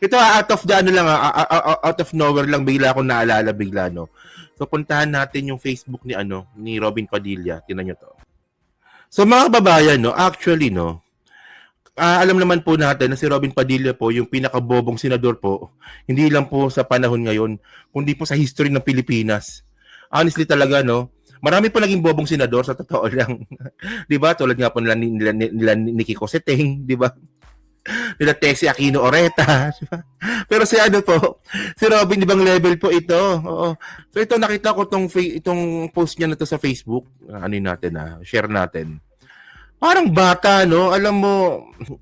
Ito out of the ano lang, out of nowhere lang bigla akong naalala bigla, no. So puntahan natin yung Facebook ni ano, ni Robin Padilla. Tingnan niyo to. So mga kababayan, no, actually, no, alam naman po natin na si Robin Padilla po yung pinakabobong senador po, hindi lang po sa panahon ngayon, kundi po sa history ng Pilipinas. Honestly talaga, no, marami po naging bobong senador sa totoo lang. 'Di ba? Tulad nga po nila Nikki Cosseteng, 'di ba? Nila Tessie Aquino Oreta, di ba? Pero si ano po, si Robin ibang level po ito. Oo. So ito nakita ko itong post niya na to sa Facebook. Ano yun natin share natin. Parang bata, no? Alam mo,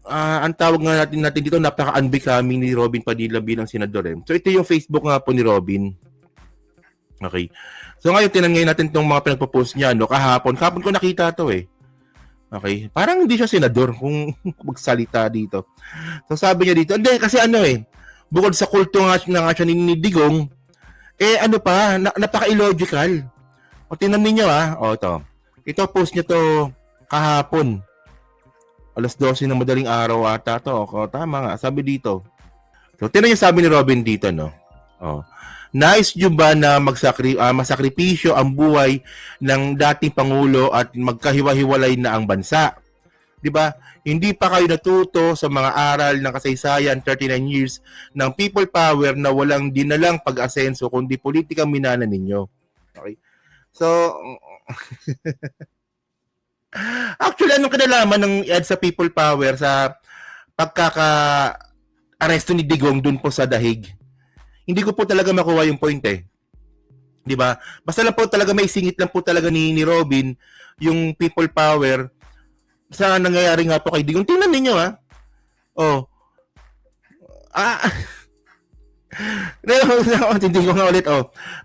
ang tawag nga natin dito, napaka-unbecoming ni Robin Padilla bilang senador. So ito yung Facebook nga po ni Robin. Okay. So ngayon, tinangay natin itong mga pinagpo-post niya, no? Kahapon ko nakita to eh. Okay. Parang hindi siya senador kung magsalita dito. So sabi niya dito, hindi, kasi ano eh, bukod sa kulto nga siya ni Digong, ano pa, napaka-illogical. O tingnan ninyo ito. Ito post niya to kahapon. Alas 12 ng madaling araw ata to. O, tama nga, sabi dito. So tingnan niyo sabi ni Robin dito, no? Nais nyo ba na masakripisyo ang buhay ng dating Pangulo at magkahiwa-hiwalay na ang bansa? 'Di ba? Hindi pa kayo natuto sa mga aral ng kasaysayan 39 years ng people power na walang dinalang pag-asenso kundi politikang minana ninyo. Okay? So, actually, anong kinalaman ng EDSA people power sa pagkaka-aresto ni Digong dun po sa Dahig? Hindi ko po talaga makuha yung point eh. 'Di ba? Basta lang po talaga may singit lang po talaga ni Robin yung people power sa nangyayari nga po kay Digong. Tingnan niyo hindi ko nga ulit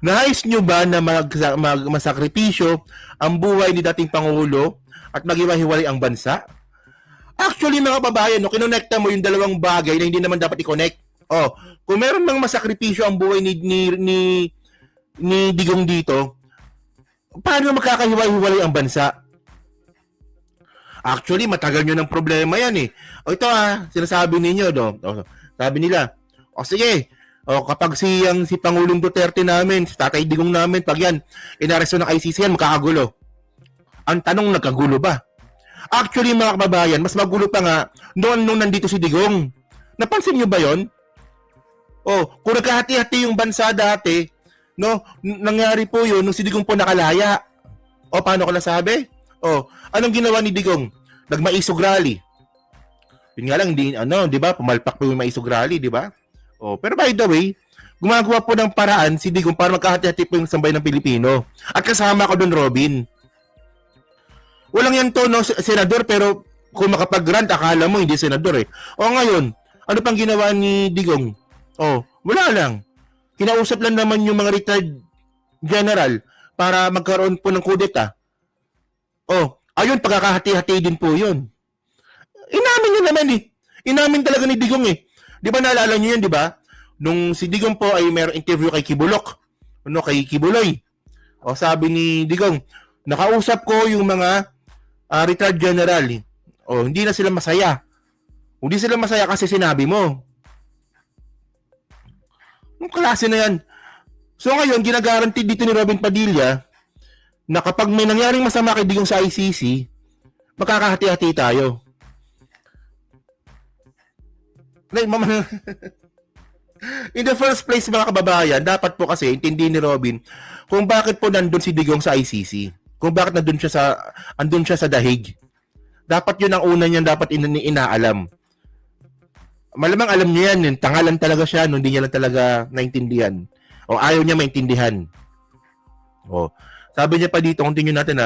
nais nyo ba na masakripisyo ang buhay ni dating Pangulo at maghiwa-hiwalay ang bansa? Actually, mga babayan, kinonekta mo yung dalawang bagay na hindi naman dapat i-connect. Kung meron mang masakripisyo ang buhay ni Digong dito, paano magkakahiwa-hiwalay ang bansa? Actually, matagal nyo ng problema yan eh. Ito sinasabi ninyo, no? Sabi nila, sige, kapag si Pangulong Duterte namin, si Tatay Digong namin, pag yan, inaresto ng ICC yan, makakagulo. Ang tanong, nagkagulo ba? Actually, mga kababayan, mas magulo pa nga nung nandito si Digong. Napansin nyo ba yon? Kung nagkahati-hati yung bansa dati, no, nangyari po yun nung si Digong po nakalaya. Paano ko nasabi? Anong ginawa ni Digong? Nagmaisog rally. Yun nga lang, di ba? Pumalpak po yung maisog rally, di ba? Pero by the way, gumagawa po ng paraan si Digong para magkahati-hati po yung sambayan ng Pilipino. At kasama ko doon, Robin. Walang yan to, no, senador, pero kung makapag-grant, akala mo hindi senador eh. Ngayon, ano pang ginawa ni Digong? Wala lang. Kinausap lang naman yung mga retired general para magkaroon po ng kudeta. Ayun, pagkakahati-hati din po yun. Inamin niya naman eh. Inamin talaga ni Digong eh. Di ba naalala niyo yun, di ba? Nung si Digong po ay mayroong interview kay Kibulok, kay Kibuloy. Sabi ni Digong, nakausap ko yung mga retired general. Hindi na sila masaya. Hindi sila masaya kasi sinabi mo. Anong klase na yan? So ngayon, ginagaranti dito ni Robin Padilla na kapag may nangyaring masama kay Digong sa ICC, makakahati-hati tayo. In the first place, mga kababayan, dapat po kasi intindihin ni Robin kung bakit po nandun si Digong sa ICC. Kung bakit andun siya sa Dahig. Dapat yun ang una niyan dapat inaalam. Malamang alam niya yan, tangalan talaga siya, hindi niya lang talaga naintindihan. Ayaw niya maintindihan. Sabi niya pa dito, continue natin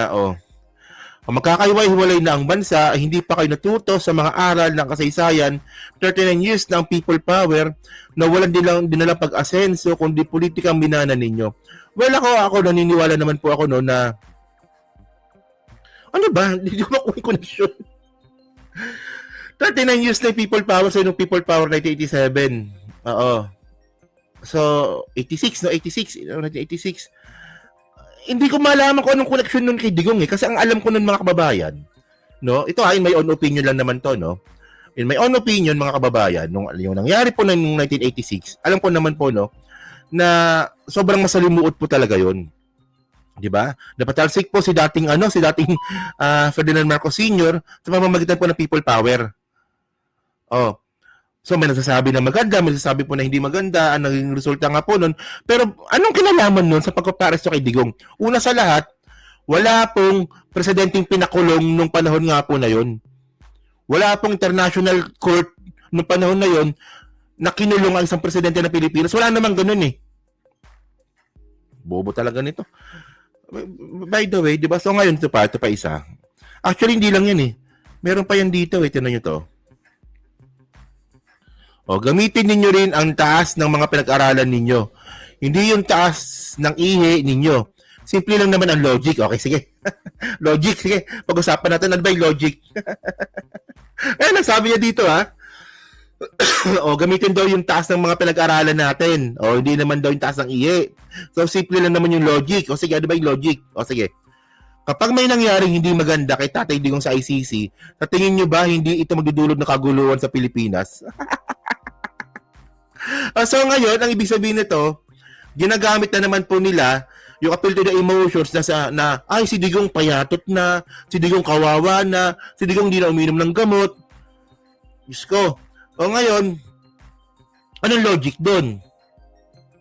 magkakaiwa-hiwalay na ang bansa, hindi pa kayo natuto sa mga aral ng kasaysayan, 39 years ng people power na walang dinalang pag-asenso kundi politikang minana ninyo. Well, ako naniniwala naman po ako na ano ba? Hindi ko makuha yung connection. 39 years na people power sa yung people power 1987. So, 86, no? 1986. Hindi ko malaman kung anong connection nun kay Digong eh. Kasi ang alam ko nun, mga kababayan, no? Ito may own opinion lang naman to, no? in my own opinion, mga kababayan, yung nangyari po noong 1986, alam ko naman po, no, na sobrang masalimuot po talaga yon. Di ba? Napatalsik po si dating Ferdinand Marcos Sr. sa pamamagitan po ng people power. Oh. So may nagsasabi na maganda, may nagsasabi po na hindi maganda, ang naging resulta nga po nun. Pero anong kinalaman nun sa pagpaparesto kay Digong? Una sa lahat, wala pong presidenteng pinakulong nung panahon nga po na yon. Wala pong international court nung panahon na yon na kinulong ang isang presidente ng Pilipinas. Wala namang ganun eh. Bobo talaga nito. By the way, di ba? So ngayon, ito pa isa. Actually, hindi lang yan eh. Meron pa yan dito eh. Tignan nyo to. O, gamitin ninyo rin ang taas ng mga pinag-aralan ninyo. Hindi yung taas ng ihe ninyo. Simple lang naman ang logic. Okay, sige. Logic, sige. Pag-usapan natin, ano ba yung logic? Eh, nasabi niya dito ha. O, gamitin daw yung taas ng mga pinag-aralan natin. O, hindi naman daw yung taas ng ihe. So, simple lang naman yung logic. O, sige, ano ba yung logic? O, sige. Kapag may nangyaring hindi maganda kay Tatay Digong sa ICC, sa tingin nyo ba hindi ito magdudulot ng kaguluhan sa Pilipinas? So, ngayon, ang ibig sabihin nito, ginagamit na naman po nila yung appeal to the emotions na ay, si Digong payatot na, si Digong kawawa na, si Digong hindi na uminom ng gamot. Diyos ko. O ngayon, anong logic doon?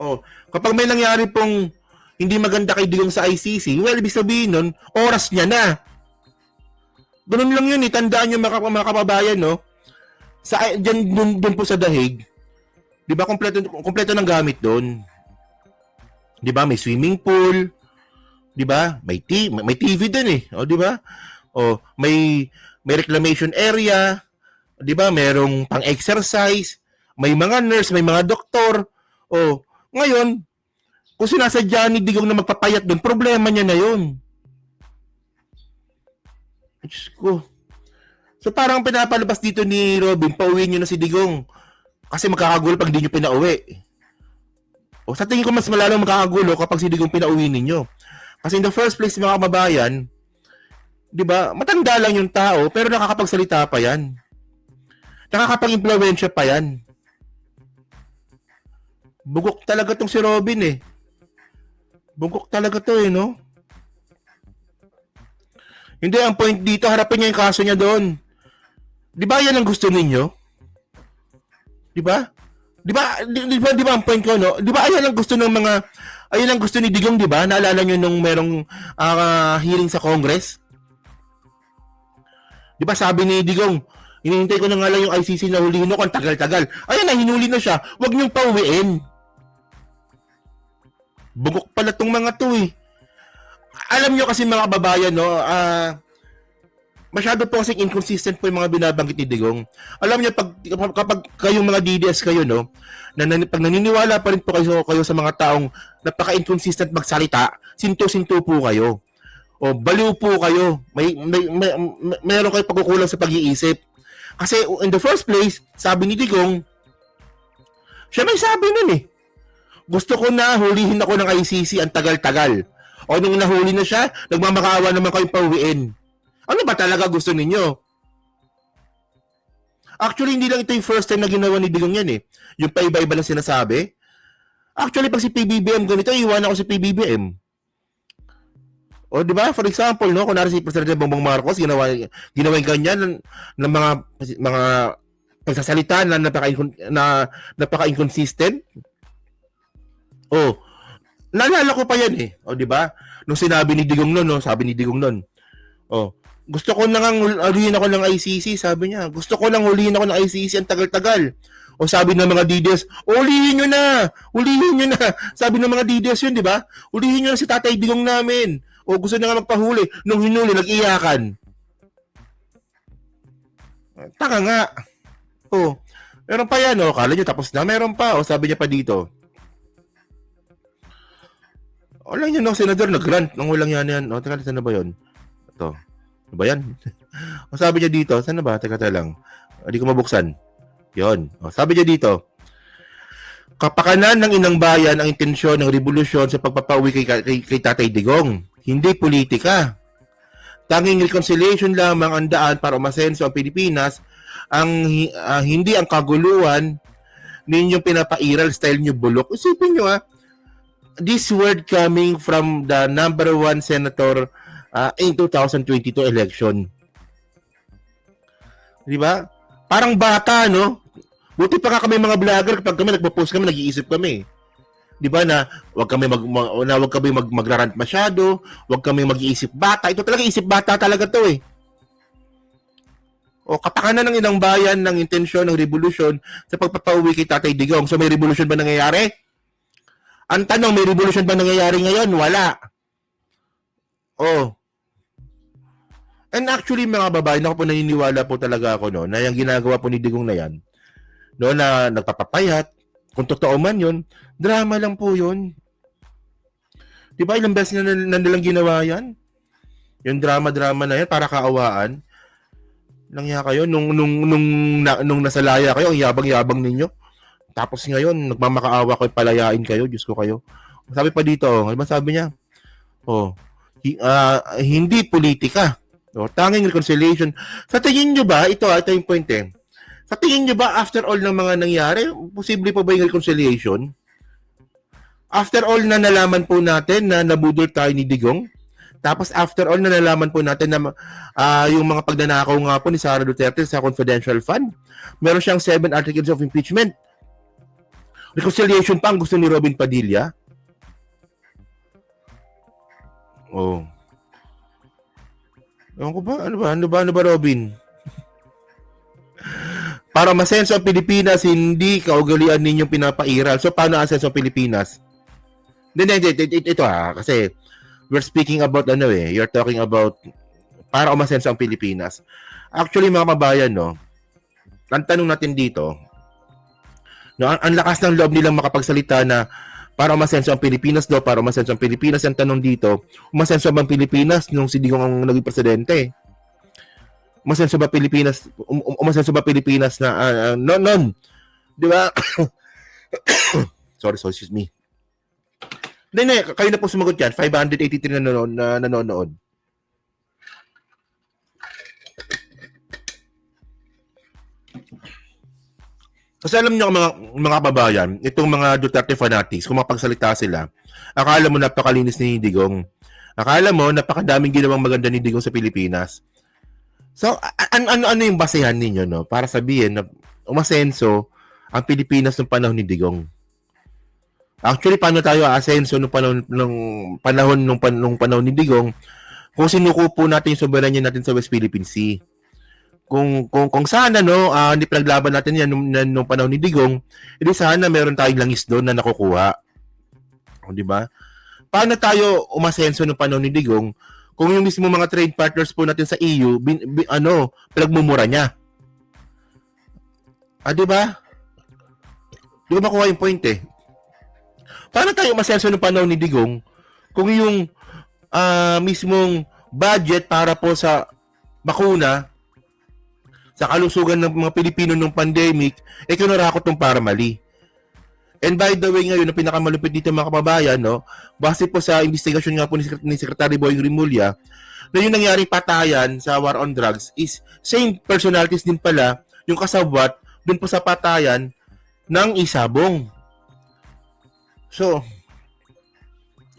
O, kapag may nangyari pong hindi maganda kay Digong sa ICC, well, ibig sabihin nun, oras niya na. Ganun lang yun, tandaan nyo mga kababayan, no? Dun po sa Dahig, di ba, kompleto ng gamit doon. Di ba, may swimming pool, di ba, may TV din eh, o di ba? O, may reclamation area, di ba, merong pang-exercise, may mga nurse, may mga doktor. O, ngayon, kung sinasadya ni Digong na magpapayat doon, problema niya na yun. Diyos ko. So parang pinapalabas dito ni Robin, pauwiin nyo na si Digong. Kasi magkakagulo pag hindi nyo pinauwi. O sa tingin ko mas malalong magkakagulo kapag si Digong pinauwi ninyo. Kasi in the first place, mga kababayan, di ba, matanda lang yung tao, pero nakakapagsalita pa yan. Nakakapag-impluwensya pa yan. Bugok talaga tong si Robin eh. Bugok talaga to eh, no? Hindi, ang point dito, harapin niya yung kaso niya doon. Di ba yan ang gusto ninyo? Di ba? Di ba ang point ko, no? Di ba ayan ang gusto ng mga, ayan ang gusto ni Digong, di ba? Naalala niyo nung merong hearing sa Congress? Di ba sabi ni Digong, hinihintay ko na nga lang yung ICC na hulihin ako, ang tagal-tagal. Ayan na, hinuli na siya. Huwag niyong pauwiin. Bugok pala tong mga to eh. Alam nyo kasi mga kababayan, no, masyado po kasing inconsistent po yung mga binabanggit ni Digong. Alam niyo, kapag kayong mga DDS kayo, no, pag naniniwala pa rin po kayo sa mga taong napaka-inconsistent magsalita, sinto-sinto po kayo. O baliw po kayo. Mayroon kayo pagkukulang sa pag-iisip. Kasi in the first place, sabi ni Digong, siya may sabi nun eh. Gusto ko na hulihin ako ng ICC ang tagal-tagal. O nung nahuli na siya, nagmamakaawa naman kayong pauwiin. Ano ba talaga gusto ninyo? Actually, hindi lang ito yung first time na ginawa ni Digong yan eh. Yung paiba-iba lang sinasabi. Actually, pag si PBBM ganito, iwan ako si PBBM. O di ba? For example, no, kunwari si President Bongbong Marcos, ginawa yung ganyan ng mga pagsasalita na napaka-inconsistent. Oh, naalala ko pa yan eh. O, di ba? Nung sinabi ni Digong noon, no, sabi ni Digong noon, oh, gusto ko nang hulihin ako ng ICC, sabi niya. Gusto ko nang hulihin ako ng ICC ang tagal-tagal. O sabi ng mga DDS, hulihin nyo na! Hulihin nyo na! Sabi ng mga DDS yun, di ba? Hulihin nyo na si Tatay Digong namin. O gusto na nga magpahuli. Nung hinuli, nag-iyakan. Taka nga. O, meron pa yan, o. Kala nyo tapos na, meron pa. O, sabi niya pa dito. Wala yun, no, senador, nag-grant. Nung walang yan. O, teka, saan na ba yun? Ito. Ano ba yan? O, sabi niya dito, saan na ba? Teka lang. Hindi ko mabuksan. Yun. O, sabi niya dito, kapakanan ng inang bayan ang intensyon ng revolusyon sa pagpapauwi kay Tatay Digong. Hindi politika. Tanging reconciliation lamang ang daan para umasenso ang Pilipinas hindi ang kaguluhan ninyong pinapairal, style nyo bulok. Isipin nyo this word coming from the number one senator in 2022 election. Di ba? Parang bata, no? Buti pa nga kami mga vlogger, kapag kami nagpo-post kami, nag-iisip kami. Di ba na wag kami magrarant masyado, wag kami mag-iisip bata. Ito talaga isip bata talaga to eh. O kapakanan ng ilang bayan ng intensyon ng revolusyon sa pagpapauwi kay Tatay Digong. So may revolusyon ba nangyayari? Ang tanong, may revolusyon ba nangyayari ngayon? Wala. Oh. And actually mga babae, ako po naniniwala po talaga ako no, na yung ginagawa po ni Digong na yan, no, na nagpapapayat, kung totoo man yun, drama lang po yun. Di ba ilang beses na nilang ginawa yan? Yung drama-drama na yan, para kaawaan. Langya kayo, nung nasalaya kayo, ang yabang-yabang ninyo. Tapos ngayon, nagmamakaawa kayo, palayain kayo, Diyos ko kayo. Sabi pa dito, ano ba sabi niya? Hindi politika. Tanging reconciliation. Sa tingin nyo ba, ito yung point eh. Sa tingin nyo ba, after all ng mga nangyari, posible pa ba yung reconciliation? After all na nalaman po natin na nabudol tayo ni Digong, tapos after all na nalaman po natin na yung mga pagnanakaw nga po ni Sara Duterte sa confidential fund, meron siyang 7 articles of impeachment. Reconciliation pa ang gusto ni Robin Padilla. Oh. Ewan ko ba? Ano ba, Robin? Para masenso ang Pilipinas, hindi kaugalian ninyong pinapairal. So, paano asenso ang Pilipinas? Ito kasi we're speaking about you're talking about para umasenso ang Pilipinas. Actually, mga kabayan, no, ang tanong natin dito, no, ang lakas ng loob nilang makapagsalita na para umasenso ang Pilipinas daw, para umasenso ang Pilipinas. Ang tanong dito, umasenso ba ang Pilipinas nung si Digong ang naging presidente? Umasenso ba Pilipinas? Umasenso ba Pilipinas na non? Di ba? sorry, excuse me. Hindi, kayo na po sumagot yan. 583 na nanonood. Kasi alam niyo mga kababayan, itong mga Duterte fanatics, kung mapagsalita sila, akala mo napakalinis ni Digong. Akala mo napakadaming ginawang maganda ni Digong sa Pilipinas. So, ano yung basehan ninyo, no? Para sabihin na umasenso ang Pilipinas ng panahon ni Digong. Actually, paano tayo aasenso nung panahon ni Digong kung sinuko po natin yung soberanya natin sa West Philippine Sea? Kung sana hindi pinaglaban natin yan nung panahon ni Digong, hindi sana meron tayong langis doon na nakukuha. O, di ba? Paano tayo umasenso nung panahon ni Digong kung yung mismo mga trade partners po natin sa EU pinagmumura niya? Di ba? Di ba makuha yung point eh? Paano tayo umasenso nung panahon ni Digong kung yung mismong budget para po sa bakuna sa kalusugan ng mga Pilipino nung pandemic, kinurakot ng para mali. And by the way ngayon, ang pinakamalupit dito mga kababayan, no, base po sa investigasyon nga po ni Secretary Boying Rimulya, na yung nangyaring patayan sa war on drugs is same personalities din pala yung kasabwat dun po sa patayan ng Isabong. So,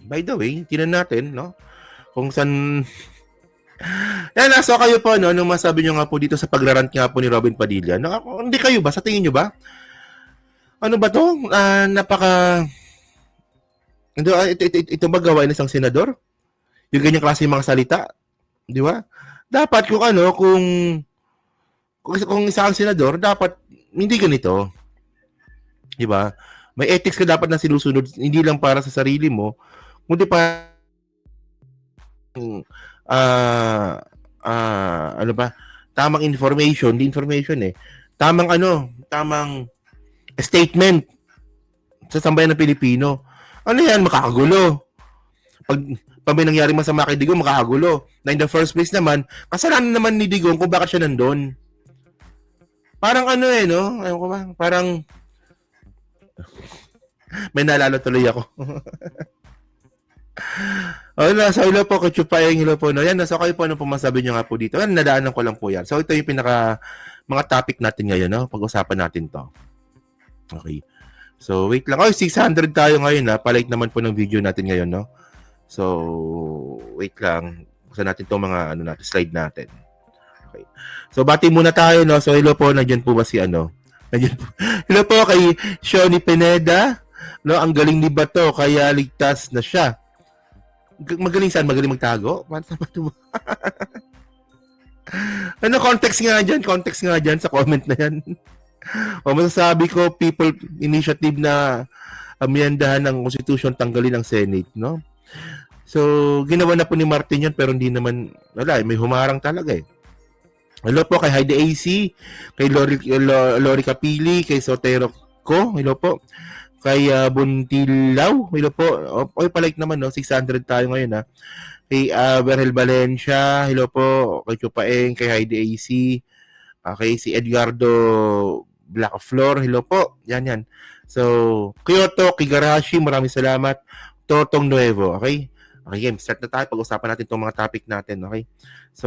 by the way, tinan natin, no, kung saan yan, so kayo po, no, nung masabi nyo nga po dito sa pagrarant nga po ni Robin Padilla, no, hindi kayo ba? Sa tingin nyo ba? Ano ba to? Ito ba gawain ng isang senador? Yung ganyang klase mga salita? Di ba? Dapat kung isang senador, dapat hindi ganito. Di ba? May ethics ka dapat na sinusunod, hindi lang para sa sarili mo, kundi para tamang information, tamang statement sa sambayan ng Pilipino. Ano yan, makakagulo. Pag may nangyari masama kay Digong, makakagulo. Na in the first place naman, kasalanan naman ni Digong kung bakit siya nandun. Parang no? Ayun ko ba? Parang may naalala tuloy ako. So hello po, Kuchupayang hello po. No? Yan, so kayo po ano po masabi nyo nga po dito. Yan, nadaanan ko lang po yan. So ito yung pinaka mga topic natin ngayon, no? Pag-usapan natin to. Okay. So, wait lang. 600 tayo ngayon, ha? Palike naman po ng video natin ngayon, no? So, wait lang. Buksan natin itong mga slide natin. Okay. So, bati muna tayo, no? So, hello po. Nandiyan po ba si Nandiyan po. Hello po kay Shoni Pineda. No, ang galing ni Bato, kaya ligtas na siya. Magaling saan? Magaling magtago? Context nga dyan sa comment na yan. Masasabi ko, people initiative na amyendahan ng Constitution, tanggalin ang Senate, no? So, ginawa na po ni Martin yun, pero hindi naman, may humarang talaga eh. Hello po kay Heidi AC, kay Lori Capili, kay Sotero ko, hello po. Kay Buntilaw, hello po. Palike naman, no? 600 tayo ngayon, ha? Kay Berhel Valencia, hello po. Kay Chupaeng, kay Heidi AC, kay si Edgardo Blackflor, hello po. Yan. So, Kyoto, Kigarashi, maraming salamat. Totong Nuevo, okay? Okay, game. Start na tayo. Pag-usapan natin itong mga topic natin, okay? So,